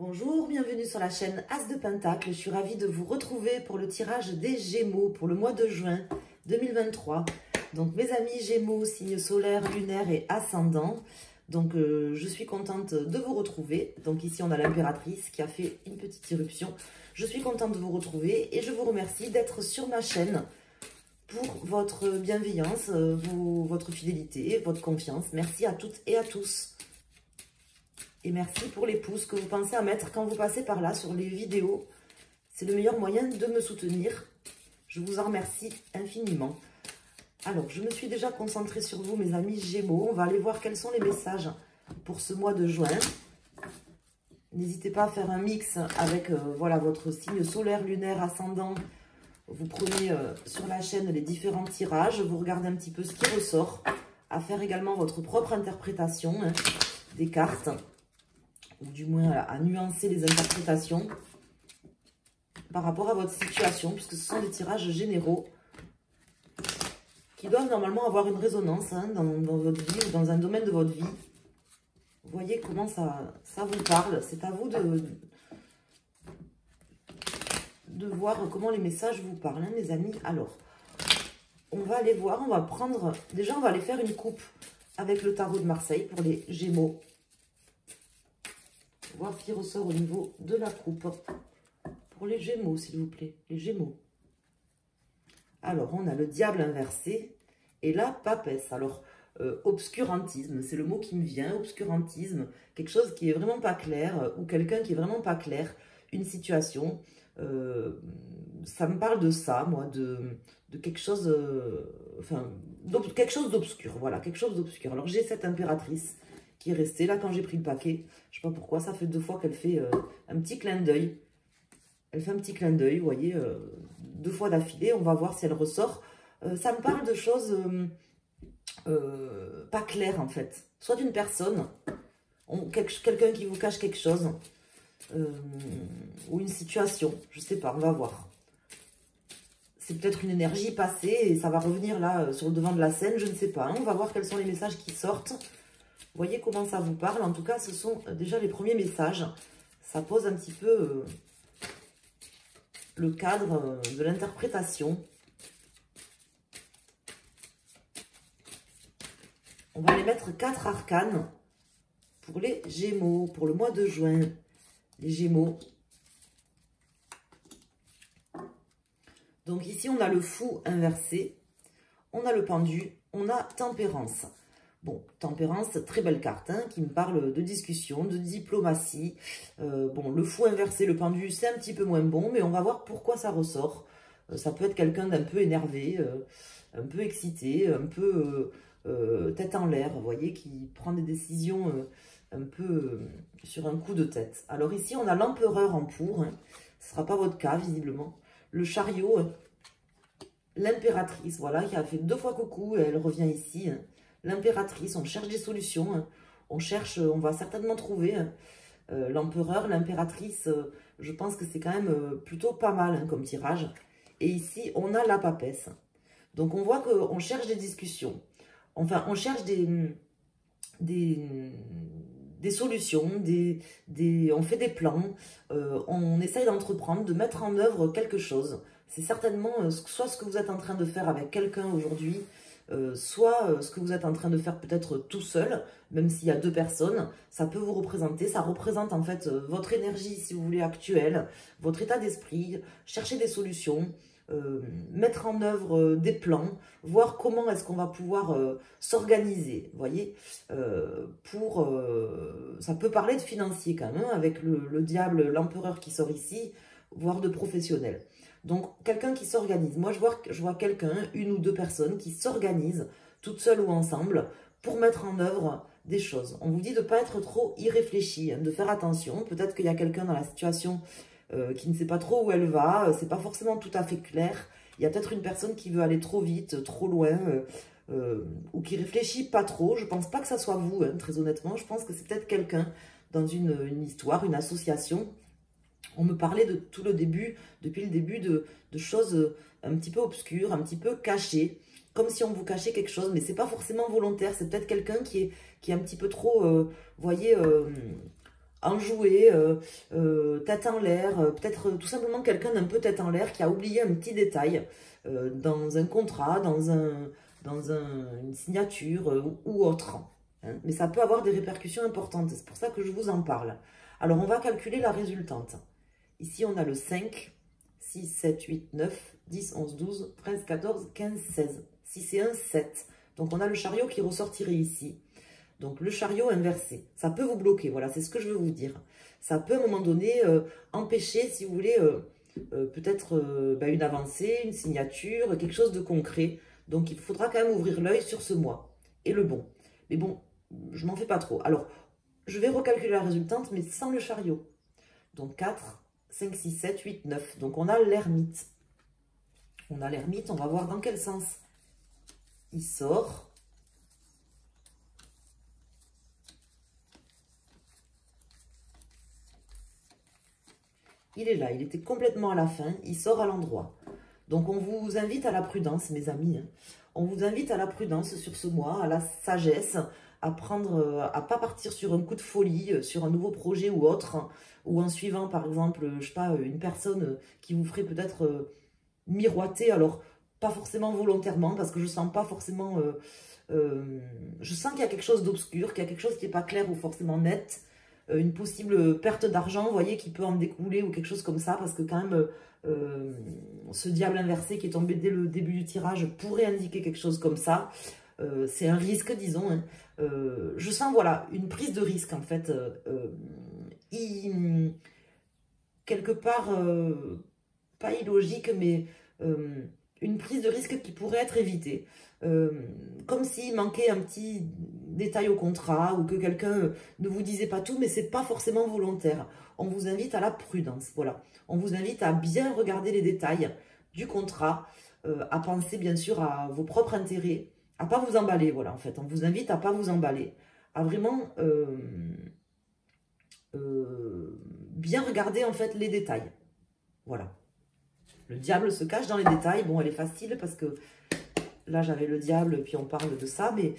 Bonjour, bienvenue sur la chaîne As de Pentacle. Je suis ravie de vous retrouver pour le tirage des Gémeaux pour le mois de juin 2023. Donc mes amis Gémeaux, signe solaire, lunaire et ascendant. Donc je suis contente de vous retrouver. Donc ici on a l'impératrice qui a fait une petite irruption. Je suis contente de vous retrouver et je vous remercie d'être sur ma chaîne pour votre bienveillance, votre fidélité, votre confiance. Merci à toutes et à tous. Et merci pour les pouces que vous pensez à mettre quand vous passez par là sur les vidéos. C'est le meilleur moyen de me soutenir. Je vous en remercie infiniment. Alors, je me suis déjà concentrée sur vous, mes amis Gémeaux. On va aller voir quels sont les messages pour ce mois de juin. N'hésitez pas à faire un mix avec voilà, votre signe solaire, lunaire, ascendant. Vous prenez sur la chaîne les différents tirages. Vous regardez un petit peu ce qui ressort. À faire également votre propre interprétation des cartes. Ou du moins à nuancer les interprétations par rapport à votre situation, puisque ce sont des tirages généraux qui doivent normalement avoir une résonance dans votre vie ou dans un domaine de votre vie. Vous voyez comment ça vous parle. C'est à vous de voir comment les messages vous parlent, hein, mes amis. Alors, on va aller voir, on va prendre... Déjà, on va aller faire une coupe avec le tarot de Marseille pour les Gémeaux. Voir ce qui ressort au niveau de la coupe. Pour les Gémeaux, s'il vous plaît. Les Gémeaux. Alors, on a le diable inversé et la papesse. Alors, obscurantisme, c'est le mot qui me vient. Obscurantisme, quelque chose qui est vraiment pas clair ou quelqu'un qui est vraiment pas clair. Une situation. Ça me parle de ça, moi, de quelque chose... enfin, quelque chose d'obscur. Voilà, quelque chose d'obscur. Alors, j'ai cette impératrice qui est restée là quand j'ai pris le paquet. Je sais pas pourquoi, ça fait 2 fois qu'elle fait un petit clin d'œil. Elle fait un petit clin d'œil, vous voyez, 2 fois d'affilée. On va voir si elle ressort. Ça me parle de choses pas claires, en fait. Soit d'une personne, quelqu'un qui vous cache quelque chose, ou une situation, je sais pas, on va voir. C'est peut-être une énergie passée et ça va revenir là sur le devant de la scène, je ne sais pas. Hein. On va voir quels sont les messages qui sortent. Vous voyez comment ça vous parle. En tout cas, ce sont déjà les premiers messages. Ça pose un petit peu le cadre de l'interprétation. On va les mettre 4 arcanes pour les Gémeaux, pour le mois de juin. Les Gémeaux. Donc ici, on a le fou inversé. On a le pendu. On a tempérance. Bon, tempérance, très belle carte, hein, qui me parle de discussion, de diplomatie. Bon, le fou inversé, le pendu, c'est un petit peu moins bon, mais on va voir pourquoi ça ressort. Ça peut être quelqu'un d'un peu énervé, un peu excité, un peu tête en l'air, vous voyez, qui prend des décisions un peu sur un coup de tête. Alors ici, on a l'empereur en pour, hein. Ce ne sera pas votre cas, visiblement. Le chariot, hein. L'impératrice, voilà, qui a fait 2 fois coucou, et elle revient ici, hein. L'impératrice, on cherche des solutions, hein. On va certainement trouver hein. L'empereur, l'impératrice, je pense que c'est quand même plutôt pas mal hein, comme tirage. Et ici, on a la papesse. Donc, on voit qu'on cherche des discussions. Enfin, on cherche des solutions, on fait des plans, on essaye d'entreprendre, de mettre en œuvre quelque chose. C'est certainement soit ce que vous êtes en train de faire avec quelqu'un aujourd'hui, soit ce que vous êtes en train de faire peut-être tout seul, même s'il y a 2 personnes, ça peut vous représenter, ça représente en fait votre énergie, si vous voulez, actuelle, votre état d'esprit, chercher des solutions, mettre en œuvre des plans, voir comment est-ce qu'on va pouvoir s'organiser, vous voyez, ça peut parler de financier quand même, hein, avec le diable, l'empereur qui sort ici, voire de professionnel. Donc, quelqu'un qui s'organise. Moi, je vois quelqu'un, 1 ou 2 personnes qui s'organisent, toutes seules ou ensemble, pour mettre en œuvre des choses. On vous dit de ne pas être trop irréfléchi, hein, de faire attention. Peut-être qu'il y a quelqu'un dans la situation qui ne sait pas trop où elle va, c'est pas forcément tout à fait clair. Il y a peut-être une personne qui veut aller trop vite, trop loin, ou qui réfléchit pas trop. Je pense pas que ça soit vous, hein, très honnêtement. Je pense que c'est peut-être quelqu'un dans une histoire, une association. On me parlait de tout le début, depuis le début, de choses un petit peu obscures, un petit peu cachées, comme si on vous cachait quelque chose, mais c'est pas forcément volontaire, c'est peut-être quelqu'un qui est un petit peu trop, vous voyez, enjoué, tête en l'air, peut-être tout simplement quelqu'un d'un peu tête en l'air qui a oublié un petit détail dans un contrat, une signature ou autre. Hein. Mais ça peut avoir des répercussions importantes, c'est pour ça que je vous en parle. Alors, on va calculer la résultante. Ici, on a le 5, 6, 7, 8, 9, 10, 11, 12, 13, 14, 15, 16. Si c'est un 7, donc on a le chariot qui ressortirait ici. Donc, le chariot inversé, ça peut vous bloquer, voilà, c'est ce que je veux vous dire. Ça peut, à un moment donné, empêcher, si vous voulez, peut-être une avancée, une signature, quelque chose de concret. Donc, il faudra quand même ouvrir l'œil sur ce mois et le bon. Mais bon, je m'en fais pas trop. Alors, je vais recalculer la résultante, mais sans le chariot. Donc, 4, 5, 6, 7, 8, 9. Donc, on a l'ermite. On a l'ermite, on va voir dans quel sens il sort. Il est là, il était complètement à la fin, il sort à l'endroit. Donc, on vous invite à la prudence, mes amis. Hein. On vous invite à la prudence sur ce mois, à la sagesse, à pas partir sur un coup de folie, sur un nouveau projet ou autre, hein, ou en suivant, par exemple, je sais pas, une personne qui vous ferait peut-être miroiter, alors pas forcément volontairement, parce que je sens pas forcément... je sens qu'il y a quelque chose d'obscur, qu'il y a quelque chose qui n'est pas clair ou forcément net, une possible perte d'argent, vous voyez, qui peut en découler ou quelque chose comme ça, parce que quand même, ce diable inversé qui est tombé dès le début du tirage pourrait indiquer quelque chose comme ça. C'est un risque, disons. Hein. Je sens, voilà, une prise de risque, en fait. Quelque part, pas illogique, mais une prise de risque qui pourrait être évitée. Comme s'il manquait un petit détail au contrat ou que quelqu'un ne vous disait pas tout, mais c'est pas forcément volontaire. On vous invite à la prudence, voilà. On vous invite à bien regarder les détails du contrat, à penser bien sûr à vos propres intérêts, à pas vous emballer, voilà, en fait. On vous invite à pas vous emballer, à vraiment bien regarder, en fait, les détails. Voilà. Le diable se cache dans les détails. Bon, elle est facile parce que là, j'avais le diable, puis on parle de ça, mais...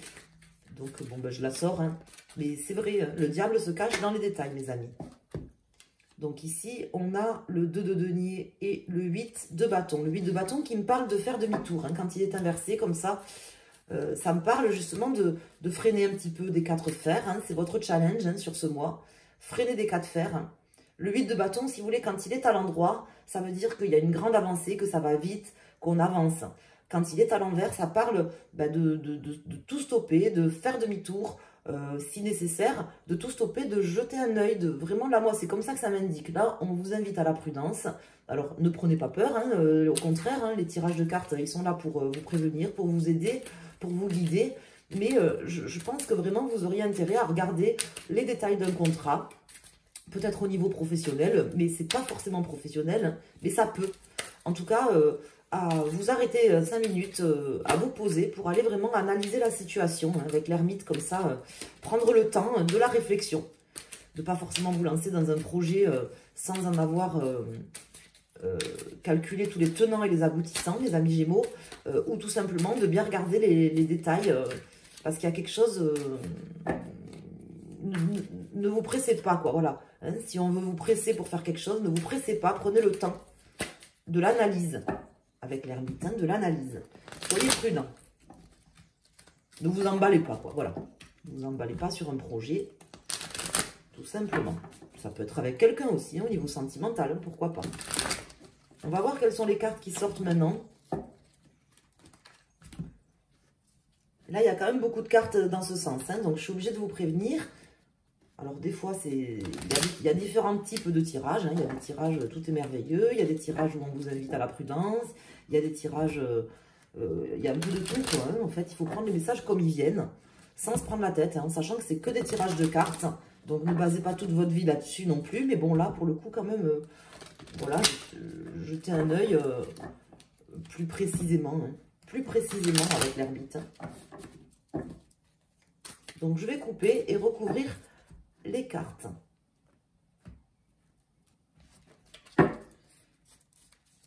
Donc, bon, ben, je la sors, hein. Mais c'est vrai, hein, le diable se cache dans les détails, mes amis. Donc ici, on a le 2 de denier et le 8 de bâton. Le 8 de bâton qui me parle de faire demi-tour, hein, quand il est inversé, comme ça. Ça me parle justement de freiner un petit peu des 4 fers. Hein, c'est votre challenge hein, sur ce mois. Freiner des 4 fers. Hein. Le 8 de bâton, si vous voulez, quand il est à l'endroit, ça veut dire qu'il y a une grande avancée, que ça va vite, qu'on avance. Quand il est à l'envers, ça parle de tout stopper, de faire demi-tour, si nécessaire, de tout stopper, de jeter un œil, de vraiment là, moi, c'est comme ça que ça m'indique. Là, on vous invite à la prudence. Alors, ne prenez pas peur, hein, au contraire, hein, les tirages de cartes, ils sont là pour vous prévenir, pour vous aider, pour vous guider. Mais je pense que vraiment, vous auriez intérêt à regarder les détails d'un contrat, peut-être au niveau professionnel, mais c'est pas forcément professionnel, hein, mais ça peut. En tout cas, à vous arrêter 5 minutes, à vous poser pour aller vraiment analyser la situation hein, avec l'ermite comme ça, prendre le temps de la réflexion, de pas forcément vous lancer dans un projet sans en avoir calculé tous les tenants et les aboutissants, les amis Gémeaux, ou tout simplement de bien regarder les détails, parce qu'il y a quelque chose... ne vous pressez pas, quoi, voilà. Hein, si on veut vous presser pour faire quelque chose, ne vous pressez pas, prenez le temps de l'analyse. Avec l'ermite, hein, de l'analyse. Soyez prudent. Ne vous emballez pas, quoi, voilà. Ne vous emballez pas sur un projet, tout simplement. Ça peut être avec quelqu'un aussi, hein, au niveau sentimental, hein, pourquoi pas. On va voir quelles sont les cartes qui sortent maintenant. Là, il y a quand même beaucoup de cartes dans ce sens, hein, donc je suis obligée de vous prévenir. Alors, des fois, il y a différents types de tirages. Hein. Il y a des tirages tout est merveilleux. Il y a des tirages où on vous invite à la prudence. Il y a des tirages... il y a un peu de tout, quoi. Hein. En fait, il faut prendre les messages comme ils viennent, sans se prendre la tête, hein, en sachant que c'est que des tirages de cartes. Donc, ne basez pas toute votre vie là-dessus non plus. Mais bon, là, pour le coup, quand même, voilà, jetez un œil plus précisément. Hein. Plus précisément avec l'ermite. Donc, je vais couper et recouvrir... les cartes.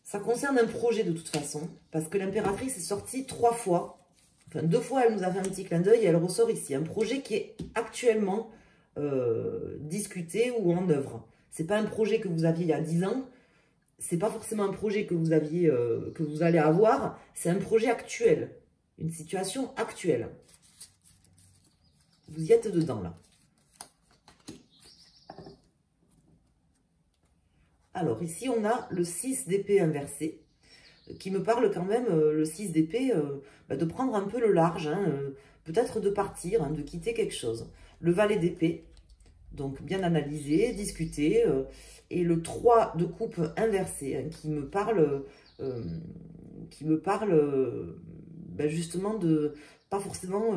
Ça concerne un projet de toute façon, parce que l'impératrice est sortie 3 fois. Enfin, 2 fois, elle nous a fait un petit clin d'œil et elle ressort ici. Un projet qui est actuellement discuter ou en œuvre. C'est pas un projet que vous aviez il y a 10 ans, c'est pas forcément un projet que vous aviez, que vous allez avoir, c'est un projet actuel, une situation actuelle. Vous y êtes dedans, là. Alors, ici, on a le 6 d'épée inversé, qui me parle quand même, le 6 d'épée, de prendre un peu le large, hein, peut-être de partir, hein, de quitter quelque chose. Le valet d'épée, donc bien analyser, discuter, et le 3 de coupe inversé, hein, qui me parle, justement de, pas forcément...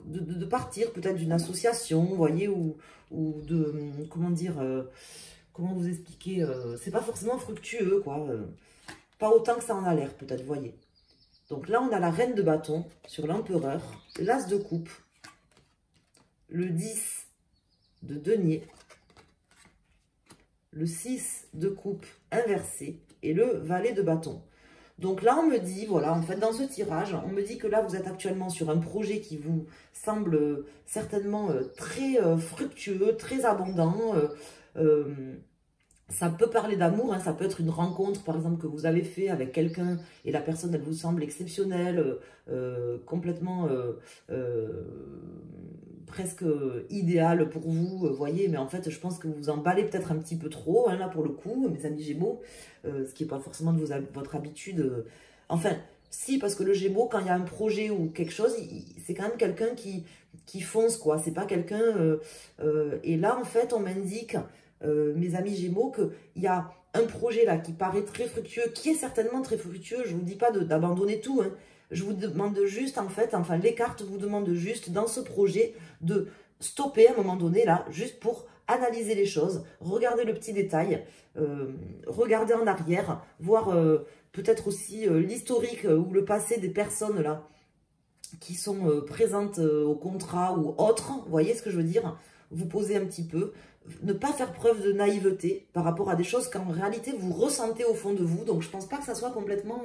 de partir peut-être d'une association, vous voyez, ou de, comment dire, comment vous expliquer, c'est pas forcément fructueux, quoi, pas autant que ça en a l'air, peut-être, vous voyez. Donc là, on a la reine de bâton sur l'empereur, l'as de coupe, le 10 de denier, le 6 de coupe inversé et le valet de bâton. Donc là, on me dit, voilà, en fait, dans ce tirage, on me dit que là, vous êtes actuellement sur un projet qui vous semble certainement très fructueux, très abondant. Ça peut parler d'amour, hein, ça peut être une rencontre, par exemple, que vous avez fait avec quelqu'un et la personne, elle vous semble exceptionnelle, complètement presque idéale pour vous, voyez, mais en fait, je pense que vous vous emballez peut-être un petit peu trop, hein, là, pour le coup, mes amis Gémeaux, ce qui n'est pas forcément de votre habitude. Enfin, si, parce que le Gémeaux, quand il y a un projet ou quelque chose, c'est quand même quelqu'un qui fonce, quoi, c'est pas quelqu'un... et là, en fait, on m'indique... mes amis Gémeaux, qu'il y a un projet là qui paraît très fructueux, qui est certainement très fructueux. Je ne vous dis pas d'abandonner tout, hein. Je vous demande juste, en fait, enfin les cartes vous demandent juste dans ce projet de stopper à un moment donné là, juste pour analyser les choses, regarder le petit détail, regarder en arrière, voir peut-être aussi l'historique ou le passé des personnes là qui sont présentes au contrat ou autres, vous voyez ce que je veux dire? Vous posez un petit peu, ne pas faire preuve de naïveté par rapport à des choses qu'en réalité vous ressentez au fond de vous. Donc je pense pas que ça soit complètement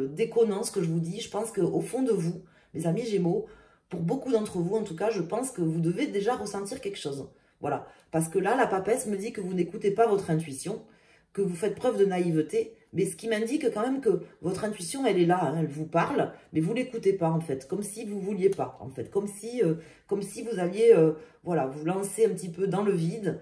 déconnant ce que je vous dis. Je pense qu'au fond de vous, mes amis Gémeaux, pour beaucoup d'entre vous en tout cas, je pense que vous devez déjà ressentir quelque chose. Voilà, parce que là la papesse me dit que vous n'écoutez pas votre intuition, que vous faites preuve de naïveté, mais ce qui m'indique quand même que votre intuition, elle est là, hein, elle vous parle, mais vous ne l'écoutez pas, en fait, comme si vous ne vouliez pas, en fait, comme si vous alliez, voilà, vous lancer un petit peu dans le vide,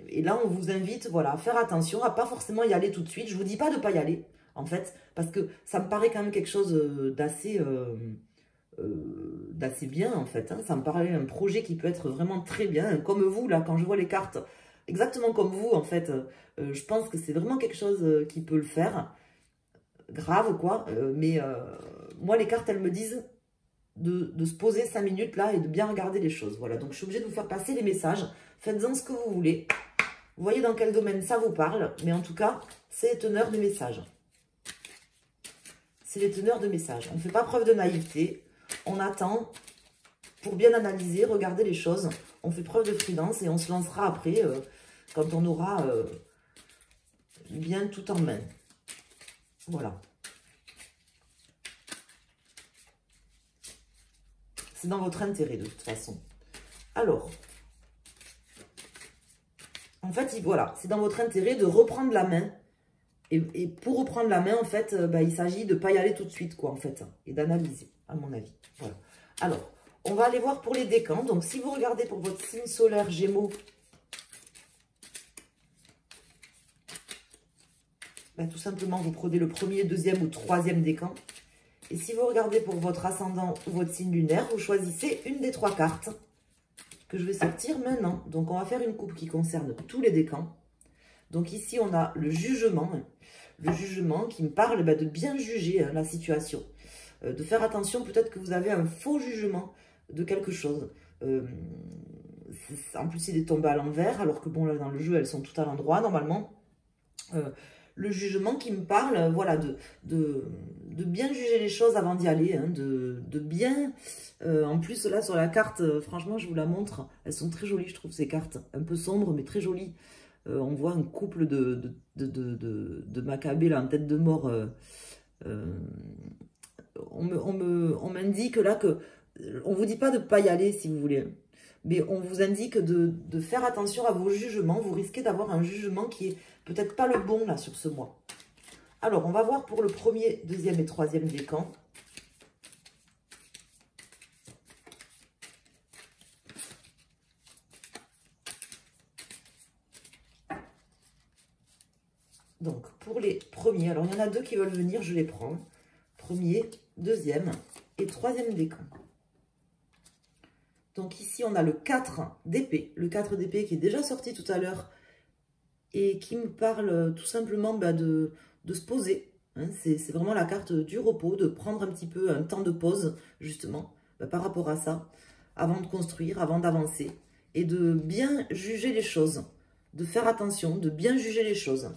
et là, on vous invite, voilà, à faire attention, à pas forcément y aller tout de suite. Je ne vous dis pas de ne pas y aller, en fait, parce que ça me paraît quand même quelque chose d'assez bien, en fait, hein. Ça me paraît un projet qui peut être vraiment très bien, hein, comme vous, là, quand je vois les cartes, exactement comme vous, en fait, je pense que c'est vraiment quelque chose qui peut le faire. Grave, quoi. Mais moi, les cartes, elles me disent de se poser 5 minutes, là, et de bien regarder les choses. Voilà, donc je suis obligée de vous faire passer les messages. Faites-en ce que vous voulez. Vous voyez dans quel domaine ça vous parle. Mais en tout cas, c'est les teneurs de messages. C'est les teneurs de messages. On ne fait pas preuve de naïveté. On attend pour bien analyser, regarder les choses. On fait preuve de prudence et on se lancera après quand on aura bien tout en main. Voilà. C'est dans votre intérêt de toute façon. Alors, en fait, voilà, c'est dans votre intérêt de reprendre la main. Et pour reprendre la main, en fait, il s'agit de ne pas y aller tout de suite, quoi, en fait. Et d'analyser, à mon avis. Voilà. Alors, on va aller voir pour les décans. Donc, si vous regardez pour votre signe solaire Gémeaux, tout simplement, vous prenez le premier, deuxième ou troisième décan. Et si vous regardez pour votre ascendant ou votre signe lunaire, vous choisissez une des 3 cartes que je vais sortir maintenant. Donc, on va faire une coupe qui concerne tous les décans. Donc, ici, on a le jugement. Le jugement qui me parle de bien juger la situation. De faire attention, peut-être que vous avez un faux jugement de quelque chose. En plus, il est tombé à l'envers, alors que bon, là, dans le jeu, elles sont toutes à l'endroit, normalement. Le jugement qui me parle, voilà, de bien juger les choses avant d'y aller, hein, de bien... en plus, là, sur la carte, franchement, je vous la montre, elles sont très jolies, je trouve, ces cartes. Un peu sombres, mais très jolies. On voit un couple de macabées, là, en tête de mort. On m'indique là que On ne vous dit pas de ne pas y aller si vous voulez. Mais on vous indique de faire attention à vos jugements. Vous risquez d'avoir un jugement qui est peut-être pas le bon là sur ce mois. Alors, on va voir pour le premier, deuxième et troisième décan. Donc, pour les premiers, alors il y en a deux qui veulent venir, je les prends. Premier, deuxième et troisième décan. Donc ici, on a le 4 d'épée. Le 4 d'épée qui est déjà sorti tout à l'heure et qui me parle tout simplement de se poser. Hein. C'est vraiment la carte du repos, de prendre un petit peu un temps de pause, justement, par rapport à ça, avant de construire, avant d'avancer. Et de bien juger les choses, de faire attention, de bien juger les choses.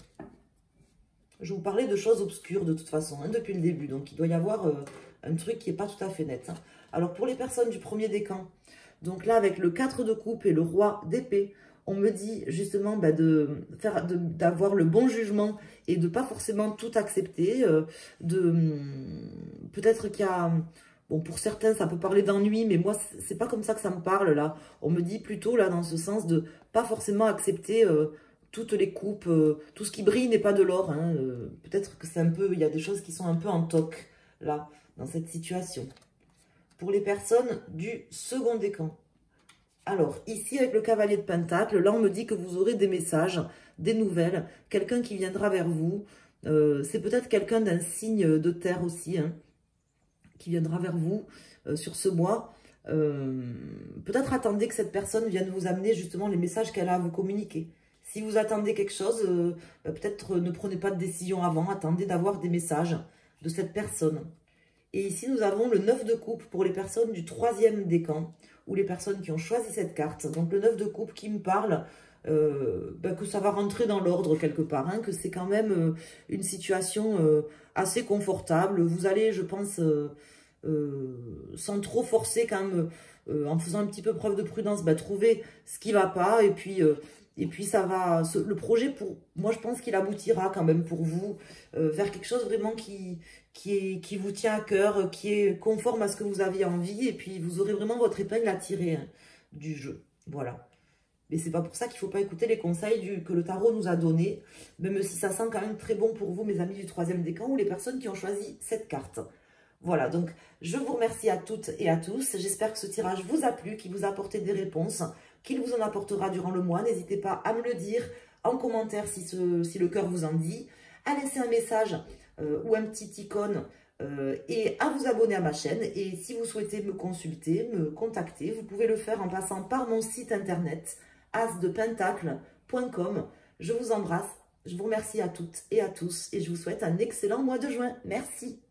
Je vous parlais de choses obscures de toute façon, hein, depuis le début. Donc, il doit y avoir un truc qui n'est pas tout à fait net. Hein. Alors, pour les personnes du premier décan, donc là, avec le 4 de coupe et le roi d'épée, on me dit justement d'avoir le bon jugement et de pas forcément tout accepter. Peut-être qu'il y a... Bon, pour certains, ça peut parler d'ennui, mais moi, c'est pas comme ça que ça me parle, là. On me dit plutôt, là, dans ce sens de pas forcément accepter... toutes les coupes, tout ce qui brille n'est pas de l'or. Hein, peut-être que c'est un peu, il y a des choses qui sont un peu en toc, là, dans cette situation. Pour les personnes du second décan. Alors, ici, avec le cavalier de Pentacle, là, on me dit que vous aurez des messages, des nouvelles, quelqu'un qui viendra vers vous. C'est peut-être quelqu'un d'un signe de terre aussi, hein, qui viendra vers vous sur ce mois. Peut-être attendez que cette personne vienne vous amener justement les messages qu'elle a à vous communiquer. Si vous attendez quelque chose, peut-être ne prenez pas de décision avant, attendez d'avoir des messages de cette personne. Et ici, nous avons le 9 de coupe pour les personnes du troisième décan, ou les personnes qui ont choisi cette carte. Donc le 9 de coupe qui me parle que ça va rentrer dans l'ordre quelque part, hein, que c'est quand même une situation assez confortable. Vous allez, je pense, sans trop forcer quand même, en faisant un petit peu preuve de prudence, trouver ce qui ne va pas, et puis ça va, le projet, pour moi je pense qu'il aboutira quand même pour vous vers quelque chose vraiment qui vous tient à cœur, qui est conforme à ce que vous aviez envie, et puis vous aurez vraiment votre épingle à tirer, hein, du jeu. Voilà. Mais c'est pas pour ça qu'il ne faut pas écouter les conseils que le tarot nous a donnés, même si ça sent quand même très bon pour vous, mes amis du troisième décan, ou les personnes qui ont choisi cette carte. Voilà, donc je vous remercie à toutes et à tous. J'espère que ce tirage vous a plu, qu'il vous a apporté des réponses, qu'il vous en apportera durant le mois. N'hésitez pas à me le dire en commentaire si le cœur vous en dit, à laisser un message ou un petit icône et à vous abonner à ma chaîne. Et si vous souhaitez me consulter, me contacter, vous pouvez le faire en passant par mon site internet asdepentacle.com. Je vous embrasse, je vous remercie à toutes et à tous et je vous souhaite un excellent mois de juin. Merci.